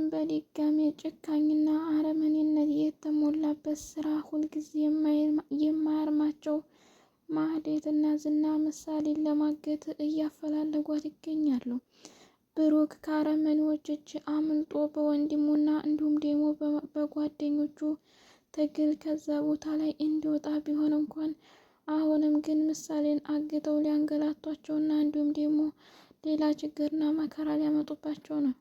በድጋሚ ጭካኝና አረመኔነት የተሞላበት ስራ ሁልጊዜ የማያርማቸው ማህሌትና ዝና ምሳሌን ለማገት እያፈላለጓት ይገኛሉ። ብሩክ ከአረመኔዎች እጅ አምልጦ በወንድሙና እንዲሁም ደግሞ በጓደኞቹ ትግል ከዛ ቦታ ላይ እንዲወጣ ቢሆን እንኳን አሁንም ግን ምሳሌን አግተው ሊያንገላቷቸውና እንዲሁም ደግሞ ሌላ ችግርና መከራ ሊያመጡባቸው ነው።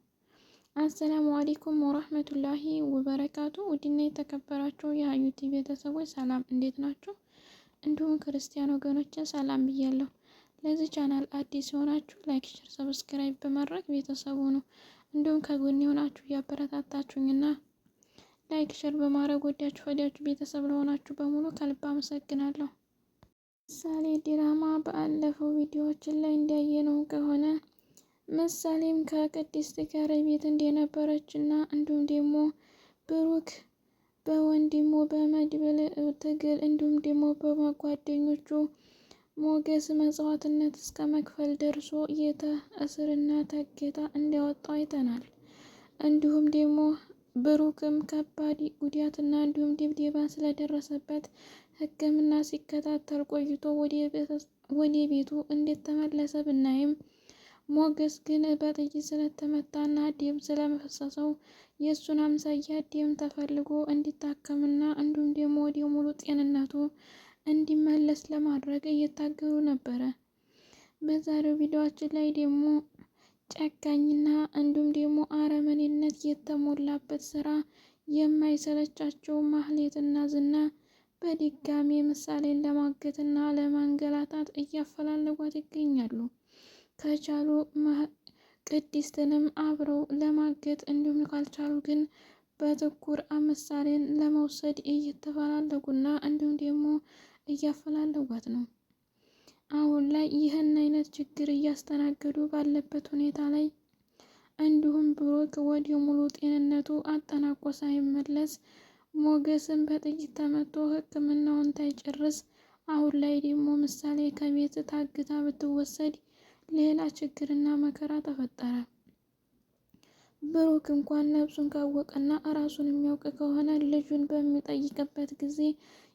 አሰላሙ አለይኩም ወራህመቱላሂ ወበረካቱ። ውድና የተከበራችሁ የሀዩቲ ቤተሰቦች ሰላም፣ እንዴት ናችሁ? እንዲሁም ክርስቲያን ወገኖችን ሰላም ብያለሁ። ለዚህ ቻናል አዲስ የሆናችሁ ላይክ፣ ሼር፣ ሰብስክራይብ በማድረግ ቤተሰቡ ነው። እንዲሁም ከጎን የሆናችሁ እያበረታታችሁኝና ላይክ ሼር በማድረግ ወዳችሁ ቤተሰብ ለሆናችሁ በሙሉ ከልብ አመሰግናለሁ። ምሳሌ ድራማ ባለፈው ቪዲዮዎችን ላይ እንዳየነው ከሆነ ምሳሌም ከቅድስት ጋር ቤት እንደነበረች እና እንዲሁም ደግሞ ብሩክ በወንድሙ በመድብል ትግል እንዲሁም ደግሞ በጓደኞቹ ሞገስ መስዋዕትነት እስከ መክፈል ደርሶ እስርና ታገታ እንዲያወጣው አይተናል። እንዲሁም ደግሞ ብሩክም ከባድ ጉዳትና እንዲሁም ድብደባ ስለደረሰበት ሕክምና ሲከታተል ቆይቶ ወደ ቤቱ እንደተመለሰ ብናይም ሞገስ ግን በጥይት ስለተመታና ደም ስለመፈሰሰው የእሱን አምሳያ ደም ተፈልጎ እንዲታከምና እንዲሁም ደግሞ ወደ ሙሉ ጤንነቱ እንዲመለስ ለማድረግ እየታገሉ ነበረ። በዛሬው ቪዲዮአችን ላይ ደግሞ ጨካኝና እንዲሁም ደግሞ አረመኔነት የተሞላበት ስራ የማይሰለቻቸው ማህሌትና ዝና በድጋሚ ምሳሌን ለማገትና ለማንገላታት እያፈላለጓት ይገኛሉ። ከቻሉ ቅድስትንም አብረው ለማገት እንዲሁም ካልቻሉ ግን በትኩር ምሳሌን ለመውሰድ እየተፈላለጉና እንዲሁም ደግሞ እያፈላለጓት ነው። አሁን ላይ ይህን አይነት ችግር እያስተናገዱ ባለበት ሁኔታ ላይ እንዲሁም ብሩክ ወደ ሙሉ ጤንነቱ አጠናቆ ሳይመለስ ሞገስን በጥይት ተመቶ ሕክምናውን ሳይጨርስ አሁን ላይ ደግሞ ምሳሌ ከቤት ታግታ ብትወሰድ ሌላ ችግርና መከራ ተፈጠረ። ብሩክ እንኳን ነፍሱን ካወቀና ራሱን የሚያውቅ ከሆነ ልጁን በሚጠይቅበት ጊዜ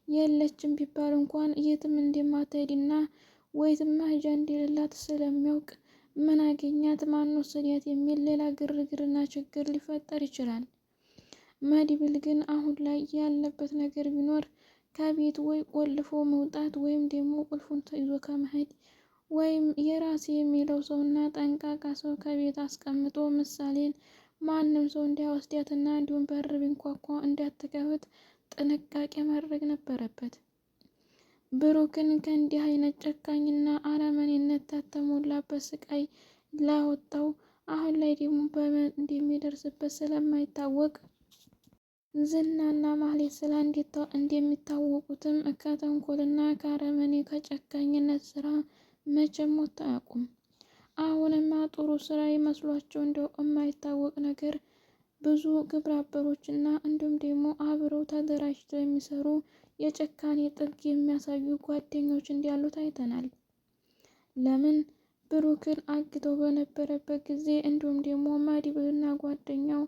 የለችም ቢባል እንኳን የትም እንደማትሄድና ወይትም መሄጃ እንደሌላት ስለሚያውቅ ምን አገኛት ማን ወሰዳት የሚል ሌላ ግርግርና ችግር ሊፈጠር ይችላል። መድብል ግን አሁን ላይ ያለበት ነገር ቢኖር ከቤት ወይ ቆልፎ መውጣት ወይም ደግሞ ቁልፉን ይዞ ከመሄድ ወይም የራሴ የሚለው ሰውና ጠንቃቃ ሰው ከቤት አስቀምጦ ምሳሌን ማንም ሰው እንዳይወስዳትና እንዲሁም በር ቢንኳኳ እንዳትከፍት ጥንቃቄ ማድረግ ነበረበት። ብሩክን ከእንዲህ አይነት ጨካኝና አረመኔነት ከተሞላበት ስቃይ ላወጣው አሁን ላይ ደግሞ በምን እንደሚደርስበት ስለማይታወቅ ዝናና ማህሌት ስለ እንደሚታወቁትም ከተንኮልና ከአረመኔ ከጨካኝነት ስራ መቼም ሞት አያውቁም። አሁንማ ጥሩ ስራ ይመስሏቸው እንደው የማይታወቅ ነገር ብዙ ግብረ አበሮችና እንዲሁም ደግሞ አብረው ተደራጅተው የሚሰሩ የጭካኔ ጥግ የሚያሳዩ ጓደኞች እንዳሉት አይተናል። ለምን ብሩክን አግተው በነበረበት ጊዜ እንዲሁም ደግሞ መድብልና ጓደኛው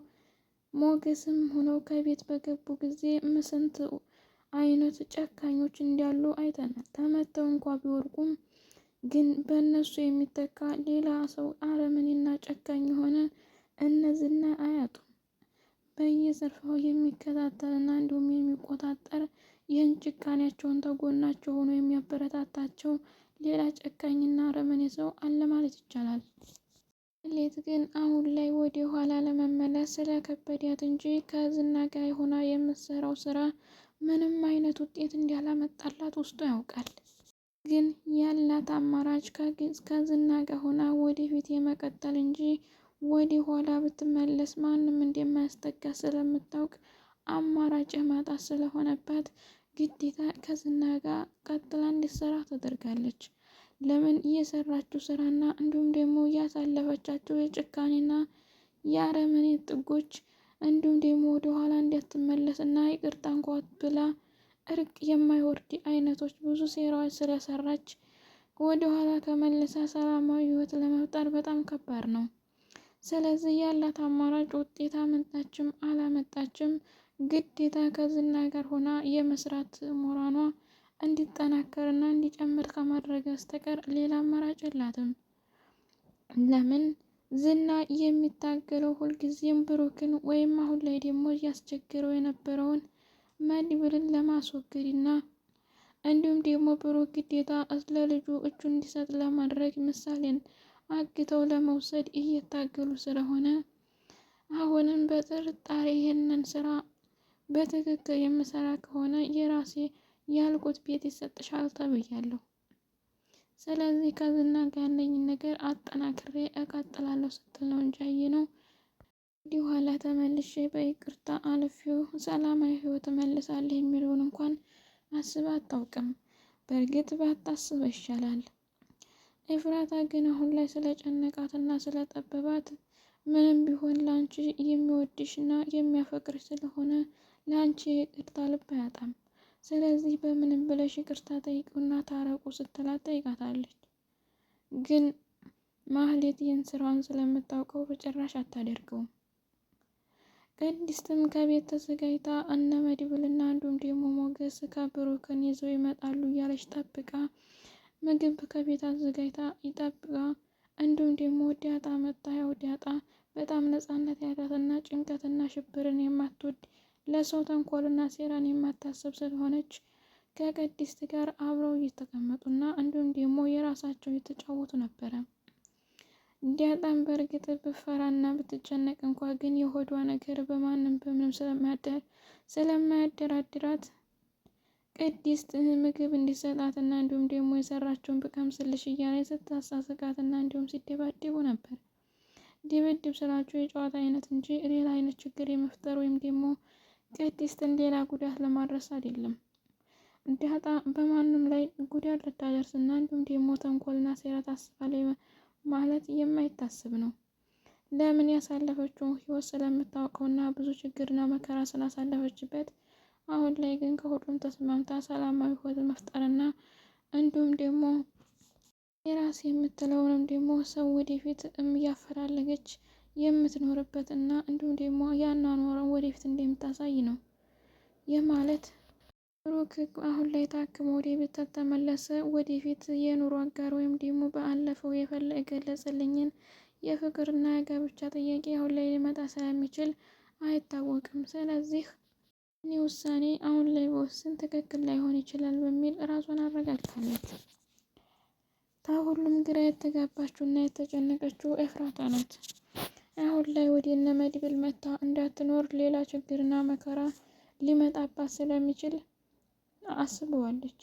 ሞገስም ሆነው ከቤት በገቡ ጊዜ ስንት አይነት ጨካኞች እንዳሉ አይተናል። ተመተው እንኳ ቢወርቁም ግን በእነሱ የሚተካ ሌላ ሰው አረመኔና ጨካኝ የሆነ እነዝና አያጡም። በየዘርፋው የሚከታተልና እንዲሁም የሚቆጣጠር ይህን ጭካኔያቸውን ተጎናቸው ሆኖ የሚያበረታታቸው ሌላ ጨካኝና አረመኔ ሰው አለ ማለት ይቻላል። ማህሌት ግን አሁን ላይ ወደ ኋላ ለመመለስ ስለከበዳት እንጂ ከዝና ጋር ሆና የምትሰራው ስራ ምንም አይነት ውጤት እንዳላመጣላት ውስጡ ያውቃል። ግን ያላት አማራጭ ከዝና ጋር ሆና ወደፊት የመቀጠል እንጂ ወደ ኋላ ብትመለስ ማንም እንደማያስጠጋ ስለምታውቅ አማራጭ ማጣት ስለሆነባት ግዴታ ከዝና ጋር ቀጥላ እንዲሰራ ተደርጋለች። ለምን እየሰራችው ስራና እንዲሁም ደግሞ ያሳለፈቻቸው የጭካኔና የአረመኔ ጥጎች እንዲሁም ደግሞ ወደ ኋላ እንዳትመለስና ይቅርታ እንኳን ብላ እርቅ የማይወርድ አይነቶች ብዙ ሴራዎች ስለሰራች ወደ ኋላ ተመልሳ ሰላማዊ ህይወት ለመፍጠር በጣም ከባድ ነው። ስለዚህ ያላት አማራጭ ውጤት አመጣችም አላመጣችም ግዴታ ከዝና ጋር ሆና የመስራት ሞራኗ እንዲጠናከርና እንዲጨምር ከማድረግ በስተቀር ሌላ አማራጭ የላትም። ለምን ዝና የሚታገለው ሁልጊዜም ብሩክን ወይም አሁን ላይ ደግሞ እያስቸገረው የነበረውን መድብልን ለማስወገድና እንዲሁም ደግሞ ብሩክ ግዴታ ለልጁ እጁን እንዲሰጥ ለማድረግ ምሳሌን አግተው ለመውሰድ እየታገሉ ስለሆነ አሁንም በጥርጣሬ ይህንን ስራ በትክክል የምሰራ ከሆነ የራሴ ያልኩት ቤት ይሰጥሻል ተብያለሁ። ስለዚህ ከዝና ጋር ያለኝን ነገር አጠናክሬ እቀጥላለሁ ስትል ነው እንጂ ያየነው ወዲህ ኋላ ተመልሼ በይቅርታ አልፌው ሰላማዊ ህይወት እመልሳለሁ የሚለውን እንኳን አስባ አታውቅም። በእርግጥ ባታስበው ይሻላል። ኤፍራታ ግን አሁን ላይ ስለጨነቃትና ስለጠበባት ምንም ቢሆን ለአንቺ የሚወድሽና የሚያፈቅርሽ ስለሆነ ለአንቺ ይቅርታ ልብ አያጣም። ስለዚህ በምንም ብለሽ ይቅርታ ጠይቁና ታረቁ ስትላት ጠይቃታለች። ግን ማህሌት ይህን ስራዋን ስለምታውቀው በጭራሽ አታደርገውም። ቅድስትም ከቤት ተዘጋጅታ እነ መድብልና እንዲሁም ደግሞ ሞገስ ከብሩክን ይዘው ይመጣሉ እያለች ጠብቃ ምግብ ከቤት አዘጋጅታ ይጠብቃ። እንዲሁም ደግሞ ዲያጣ መጣ። ያው ዲያጣ በጣም ነፃነት ያላትና ጭንቀትና ሽብርን የማትወድ ለሰው ተንኮልና ሴራን የማታስብ ስለሆነች ከቅድስት ጋር አብረው እየተቀመጡና እንዲሁም ደግሞ የራሳቸው እየተጫወቱ ነበረ። ዲያጣም በእርግጥ ብፈራና ብትጨነቅ እንኳ ግን የሆዷ ነገር በማንም በምንም ስለማያደራድራት ቅድስት ምግብ እንዲሰጣትና እንዲሁም ደግሞ የሰራቸውን ብቀምስልሽ እያለ ስታሳስቃትና እንዲሁም ሲደባደቡ ነበር። ድብድብ ስራቸው የጨዋታ አይነት እንጂ ሌላ አይነት ችግር የመፍጠር ወይም ደግሞ ቅድስትን ሌላ ጉዳት ለማድረስ አይደለም። ዳጣ በማንም ላይ ጉዳት ልታደርስና እንዲሁም ደግሞ ተንኮልና ሴራ ታስባለች ማለት የማይታስብ ነው። ለምን ያሳለፈችው ህይወት ስለምታውቀውና ብዙ ችግርና መከራ ስላሳለፈችበት አሁን ላይ ግን ከሁሉም ተስማምታ ሰላማዊ ህይወት መፍጠርና እንዲሁም ደግሞ የራስ የምትለውንም ደግሞ ሰው ወደፊት እያፈላለገች የምትኖርበት እና እንዲሁም ደግሞ ያናኖረው ወደፊት እንደምታሳይ ነው። ይህ ማለት ብሩክ አሁን ላይ ታክሞ ወደ ቤት ተመለሰ ወደፊት የኑሮ አጋር ወይም ደግሞ በአለፈው የገለጸልኝን የፍቅርና የጋብቻ ጥያቄ አሁን ላይ ሊመጣ ስለሚችል አይታወቅም። ስለዚህ እኔ ውሳኔ አሁን ላይ በወስን ትክክል ላይሆን ይችላል በሚል ራሷን አረጋግጣለች። ሁሉም ግራ የተጋባችውና የተጨነቀችው ኤፍራታ ናት። አሁን ላይ ወደ እነ መድብል መታ እንዳትኖር ሌላ ችግርና መከራ ሊመጣባት ስለሚችል አስበዋለች።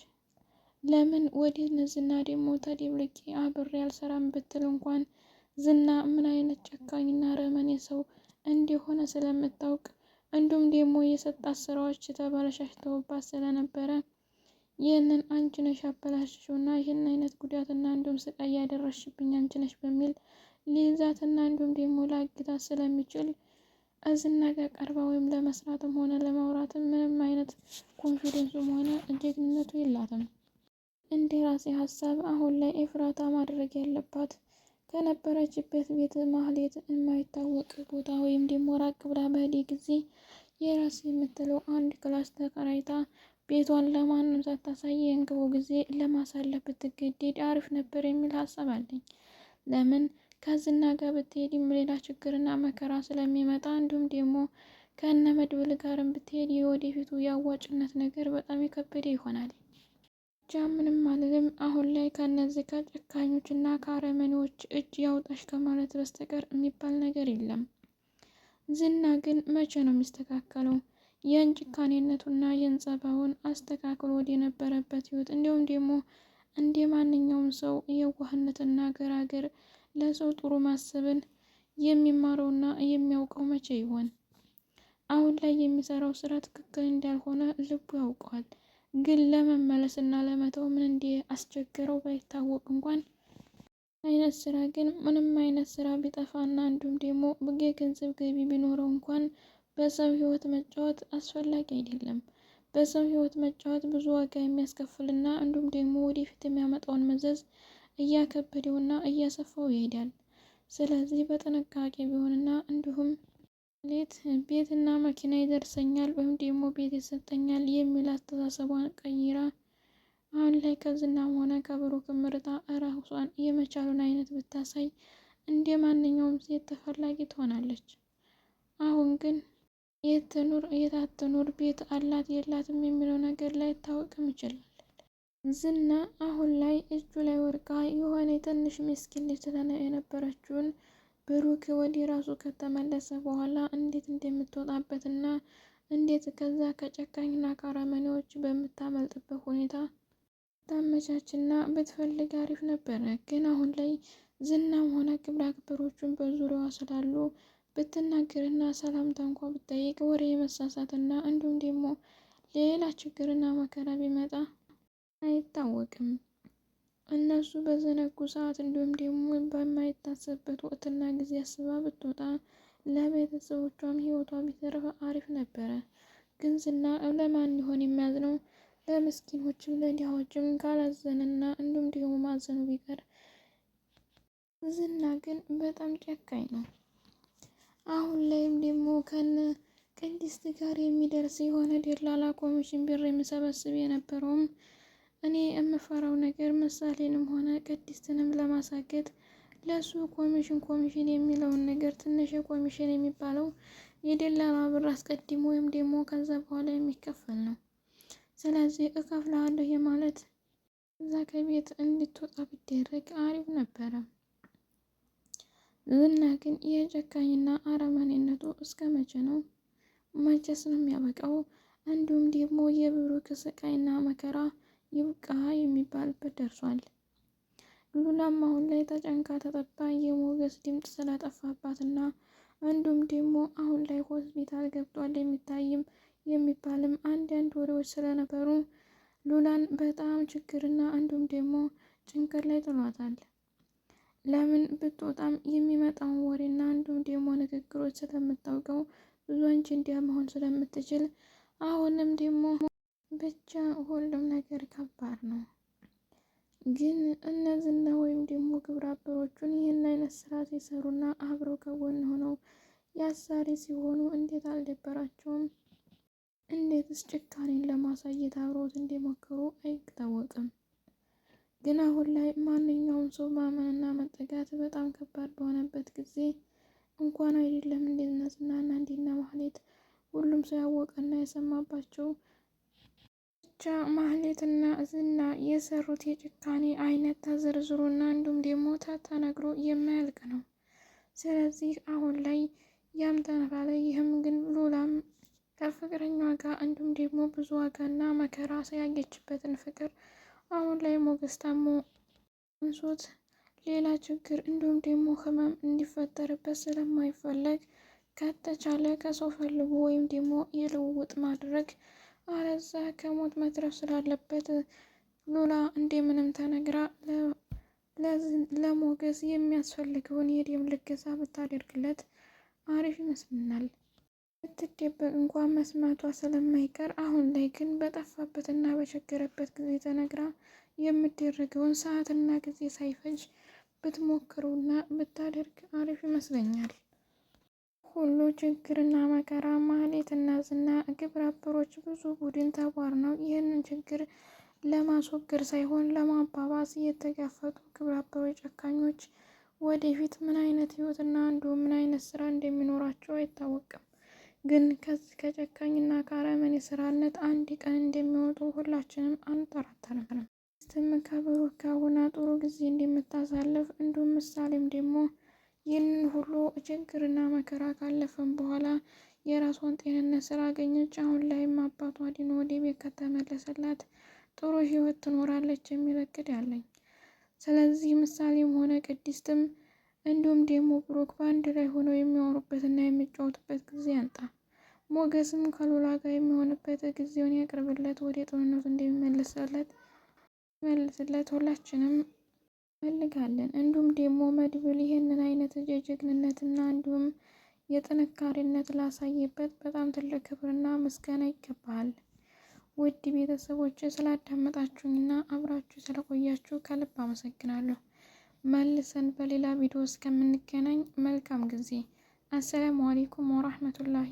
ለምን ወደ ዝና ደግሞ ተደብልቄ አብሬ አልሰራም ብትል እንኳን ዝና ምን አይነት ጨካኝና ረመኔ ሰው እንደሆነ ስለምታውቅ እንዲሁም ደግሞ የሰጣት ስራዎች ተበላሽተውባት ስለነበረ ይህንን አንቺ ነሽ አበላሽሽውና ይህን አይነት ጉዳትና እንዲሁም ስቃይ ያደረሽብኝ አንቺ ነሽ በሚል ሊይዛትና እንዲሁም ደግሞ ላግታት ስለሚችል እዝና ጋር ቀርባ ወይም ለመስራትም ሆነ ለማውራትም ምንም አይነት ኮንፊደንሱም ሆነ ጀግንነቱ የላትም። እንደ ራሴ ሀሳብ አሁን ላይ ኤፍራታ ማድረግ ያለባት ከነበረችበት ቤት ማህሌት የማይታወቅ ቦታ ወይም ደግሞ ራቅ ብላ በሄደ ጊዜ የራስ የምትለው አንድ ክላስ ተከራይታ ቤቷን ለማንም ሳታሳይ የእንግቡ ጊዜ ለማሳለፍ ብትገደድ አሪፍ ነበር የሚል ሀሳብ አለኝ። ለምን ከዝና ጋር ብትሄድም ሌላ ችግርና መከራ ስለሚመጣ እንዲሁም ደግሞ ከእነ መድብል ጋርም ብትሄድ የወደፊቱ የአዋጭነት ነገር በጣም የከበደ ይሆናል። ብቻ ምንም አልልም። አሁን ላይ ከእነዚህ ከጨካኞችና ከአረመኔዎች እጅ ያውጣሽ ከማለት በስተቀር የሚባል ነገር የለም። ዝና ግን መቼ ነው የሚስተካከለው? የጭካኔነቱና የጸባዩን አስተካክሎ ወደ ነበረበት ህይወት እንዲሁም ደግሞ እንደ ማንኛውም ሰው የዋህነትና ገራገር ለሰው ጥሩ ማሰብን የሚማረውና የሚያውቀው መቼ ይሆን? አሁን ላይ የሚሰራው ስራ ትክክል እንዳልሆነ ልቡ ያውቀዋል። ግን ለመመለስና ለመተው ምን እንደ አስቸገረው ባይታወቅ እንኳን አይነት ስራ ግን ምንም አይነት ስራ ቢጠፋና እንዲሁም ደግሞ የገንዘብ ገቢ ቢኖረው እንኳን በሰው ህይወት መጫወት አስፈላጊ አይደለም። በሰው ህይወት መጫወት ብዙ ዋጋ የሚያስከፍልና እንዲሁም ደግሞ ወደፊት የሚያመጣውን መዘዝ እያከበደውና እያሰፋው ይሄዳል። ስለዚህ በጥንቃቄ ቢሆንና እንዲሁም ቤትና መኪና ይደርሰኛል ወይም ደግሞ ቤት ይሰጠኛል የሚል አስተሳሰቧን ቀይራ አሁን ላይ ከዝናም ሆነ ከብሩክ ምርጣ እራሷን የመቻሉን አይነት ብታሳይ እንደ ማንኛውም ሴት ተፈላጊ ትሆናለች። አሁን ግን የት ትኑር የት አትኑር፣ ቤት አላት የላትም የሚለው ነገር ላይ ታወቅም ይችላል። ዝና አሁን ላይ እጁ ላይ ወርቃ የሆነ ትንሽ ምስኪን ልጅ የነበረችውን ብሩክ ወደ ራሱ ከተመለሰ በኋላ እንዴት እንደምትወጣበትና እንዴት ከዛ ከጨካኝና ከአረመኔዎች በምታመልጥበት ሁኔታ ታመቻችና ብትፈልግ አሪፍ ነበረ። ግን አሁን ላይ ዝናም ሆነ ግብረ አበሮቹን በዙሪያዋ ስላሉ ብትናገርና ሰላምታ እንኳ ብትጠይቅ ወሬ መሳሳትና እንዲሁም ደግሞ ሌላ ችግርና መከራ ቢመጣ አይታወቅም። እነሱ በዘነጉ ሰዓት እንዲሁም ደግሞ በማይታሰብበት ወቅትና ጊዜ አስባ ብትወጣ ለቤተሰቦቿም ህይወቷ ቢተርፍ አሪፍ ነበረ። ግን ዝና ለማን ይሆን የሚያዝነው? ለምስኪኖችም ለድሆችም ካላዘነና እንዲሁም ደግሞ ማዘኑ ቢቀር ዝና ግን በጣም ጨካኝ ነው። አሁን ላይም ደግሞ ከነ ቅድስት ጋር የሚደርስ የሆነ ደላላ ኮሚሽን ብር የሚሰበስብ የነበረውም እኔ የምፈራው ነገር ምሳሌንም ሆነ ቅድስትንም ለማሳገድ ለሱ ኮሚሽን የሚለውን ነገር ትንሽ ኮሚሽን የሚባለው የደላላ ብር አስቀድሞ ወይም ደግሞ ከዛ በኋላ የሚከፈል ነው። ስለዚህ እከፍልሃለሁ የማለት እዛ ከቤት እንድትወጣ ቢደረግ አሪፍ ነበረ። ዝና ግን የጨካኝና አረመኔነቱ እስከ መቼ ነው? መቼስ ነው የሚያበቃው? እንዲሁም ደግሞ የብሩክ ስቃይና መከራ ይብቃ የሚባልበት ደርሷል። ሉላም አሁን ላይ ተጨንቃ ተጠባ የሞገስ ድምፅ ስለጠፋባትና እንዲሁም ደግሞ አሁን ላይ ሆስፒታል ገብቷል የሚታይም የሚባልም አንዳንድ ወሬዎች ስለነበሩ ሉላን በጣም ችግርና እንዲሁም ደግሞ ጭንቀት ላይ ጥሏታል። ለምን ብትወጣም የሚመጣውን ወሬና እንዲሁም ደግሞ ንግግሮች ስለምታውቀው ብዙ አጀንዳ መሆን ስለምትችል አሁንም ደግሞ ብቻ ሁሉም ነገር ከባድ ነው። ግን እነዚህና ወይም ደግሞ ግብረ አበሮቹን ይህን አይነት ስራ ሲሰሩና አብረው ከጎን ሆነው ያሳሪ ሲሆኑ እንዴት አልደበራቸውም? እንዴትስ ጭካኔን ለማሳየት አብረውት እንደሞከሩ አይታወቅም። ግን አሁን ላይ ማንኛውም ሰው ማመንና መጠጋት በጣም ከባድ በሆነበት ጊዜ እንኳን አይደለም እንደነ ዝናና እንደነ ማህሌት ሁሉም ሰው ያወቀና የሰማባቸው ብቻ ማህሌትና ዝና የሰሩት የጭካኔ አይነት ተዘርዝሮና እንዲሁም ደግሞ ተነግሮ የማያልቅ ነው። ስለዚህ አሁን ላይ ያም ተነፋለ ይህም ግን ሉላም ከፍቅረኛዋ ጋር እንዲሁም ደግሞ ብዙ ዋጋና መከራ ያየችበትን ፍቅር አሁን ላይ ሞገስ ታሞ እንሶት ሌላ ችግር እንዲሁም ደግሞ ህመም እንዲፈጠርበት ስለማይፈለግ ከተቻለ ከሰው ፈልጎ ወይም ደግሞ የልውውጥ ማድረግ አለዛ ከሞት መትረፍ ስላለበት ሉላ እንደምንም ተነግራ ለሞገስ የሚያስፈልገውን የደም ልገሳ ብታደርግለት አሪፍ ይመስልናል። ብትደበቅ እንኳን መስማቷ ስለማይቀር አሁን ላይ ግን በጠፋበትና በቸገረበት ጊዜ ተነግራ የምደረገውን ሰዓትና ጊዜ ሳይፈጅ ብትሞክሩና ብታደርግ አሪፍ ይመስለኛል። ሁሉ ችግርና መከራ ማህሌትና ዝና ግብረ አበሮች ብዙ ቡድን ተቧድነው ይህንን ችግር ለማስወገድ ሳይሆን ለማባባስ የተጋፈጡ ግብረ አበሮች ጨካኞች ወደፊት ምን አይነት ህይወትና እንዲሁም ምን አይነት ስራ እንደሚኖራቸው አይታወቅም። ግን ከዚህ ከጨካኝና ከአረመኔ ስራነት አንድ ቀን እንደሚወጡ ሁላችንም አንጠራጠርም። ስትም ከብሩክ ጋር ሆና ጥሩ ጊዜ እንደምታሳልፍ እንዲሁም ምሳሌም ደግሞ ይህንን ሁሉ ችግርና መከራ ካለፈም በኋላ የራሷን ጤንነት ስላገኘች አሁን ላይም አባቷ ድኖ ወደ ቤት ከተመለሰላት ጥሩ ህይወት ትኖራለች የሚል እቅድ ያለኝ። ስለዚህ ምሳሌም ሆነ ቅድስትም እንዲሁም ደግሞ ብሩክ በአንድ ላይ ሆነው የሚያወሩበትና የሚጫወቱበት ጊዜ ያንጣ። ሞገስም ከሉላ ጋር የሚሆንበት ጊዜውን ያቅርብለት፣ ወደ ጤንነቱ እንደሚመልስለት ሁላችንም እንፈልጋለን። እንዲሁም ደግሞ መድብል ይህንን አይነት የጀግንነትና እንዲሁም የጥንካሬነት ላሳየበት በጣም ትልቅ ክብርና ምስጋና ይገባል። ውድ ቤተሰቦች ስላዳመጣችሁኝና አብራችሁ ስለቆያችሁ ከልብ አመሰግናለሁ። መልሰን በሌላ ቪዲዮ እስከምንገናኝ መልካም ጊዜ። አሰላሙ አሌይኩም ወራህመቱላሂ